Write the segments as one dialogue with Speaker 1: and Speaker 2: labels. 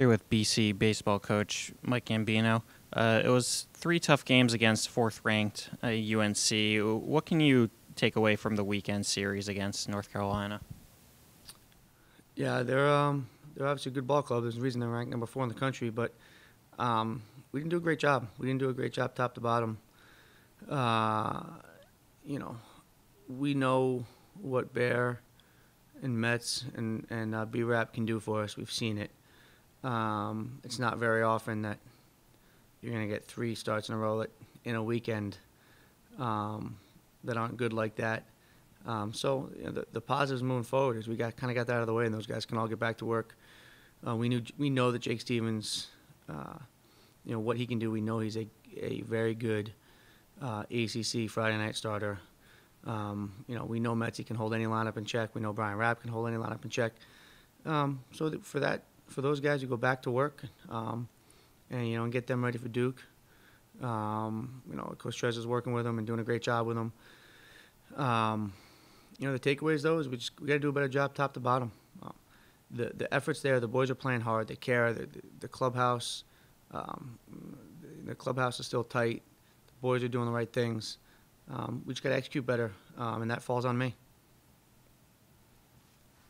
Speaker 1: Here with BC baseball coach Mike Gambino. It was three tough games against fourth-ranked UNC. What can you take away from the weekend series against North Carolina?
Speaker 2: Yeah, they're obviously a good ball club. There's a reason they're ranked number 4 in the country, but we didn't do a great job. We didn't do a great job top to bottom. You know, we know what Bear and Mets and B-Rap can do for us. We've seen it. It's not very often that you're going to get 3 starts in a row in a weekend that aren't good like that. So the positives moving forward is we kind of got that out of the way, and those guys can all get back to work. We know that Jake Stevens, what he can do. We know he's a very good ACC Friday night starter. We know Metsy can hold any lineup in check. We know Brian Rapp can hold any lineup in check. For those guys, you go back to work and get them ready for Duke. Coach Trezor's working with them and doing a great job with them. The takeaways, though, is we got to do a better job top to bottom. The effort's there. The boys are playing hard. They care. The clubhouse, is still tight. The boys are doing the right things. We just got to execute better, and that falls on me.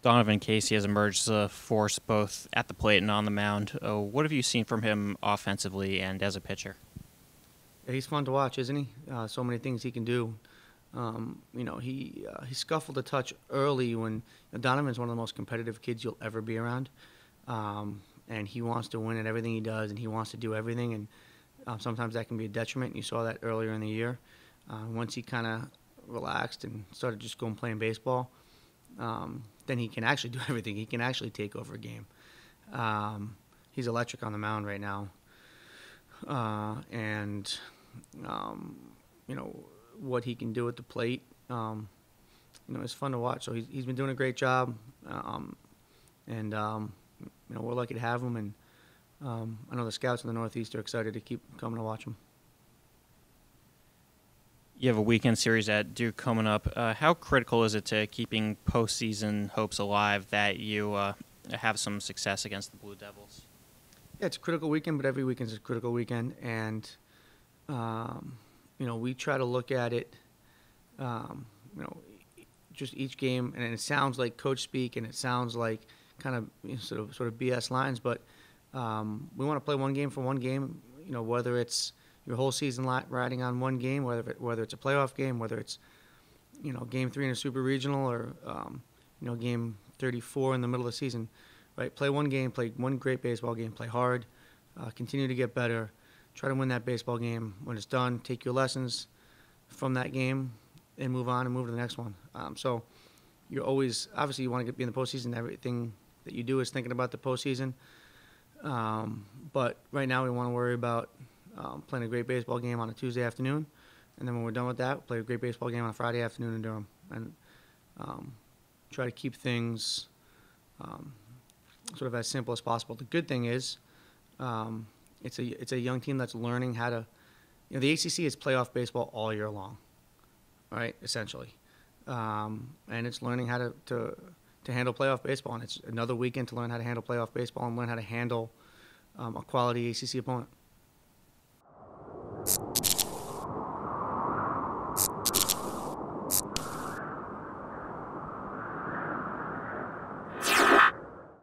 Speaker 1: Donovan Casey has emerged as a force both at the plate and on the mound. What have you seen from him offensively and as a pitcher?
Speaker 2: Yeah, he's fun to watch, isn't he? So many things he can do. He scuffled a touch early when Donovan's one of the most competitive kids you'll ever be around, and he wants to win at everything he does, and he wants to do everything, and sometimes that can be a detriment. You saw that earlier in the year. Once he kind of relaxed and started just going playing baseball, then he can actually do everything. He can actually take over a game. He's electric on the mound right now, and what he can do at the plate, it's fun to watch. So he's been doing a great job, and we're lucky to have him. And I know the scouts in the Northeast are excited to keep coming to watch him.
Speaker 1: You have a weekend series at Duke coming up. How critical is it to keeping postseason hopes alive that you have some success against the Blue Devils?
Speaker 2: Yeah, it's a critical weekend, but every weekend is a critical weekend, and we try to look at it, just each game, and it sounds like coach speak, and it sounds like kind of sort of BS lines, but we want to play one game for one game, whether it's your whole season riding on one game, whether it's a playoff game, whether it's game 3 in a super regional, or game 34 in the middle of the season, right? Play one game, play one great baseball game, play hard, continue to get better, try to win that baseball game. When it's done, take your lessons from that game and move on and move to the next one. So you're always, obviously you want to be in the postseason. Everything that you do is thinking about the postseason. But right now we want to worry about playing a great baseball game on a Tuesday afternoon, and then when we're done with that, we'll play a great baseball game on a Friday afternoon in Durham, and try to keep things sort of as simple as possible. The good thing is it's a young team that's learning how to, the ACC is playoff baseball all year long, right, essentially, and it's learning how to handle playoff baseball, and it's another weekend to learn how to handle playoff baseball and learn how to handle a quality ACC opponent.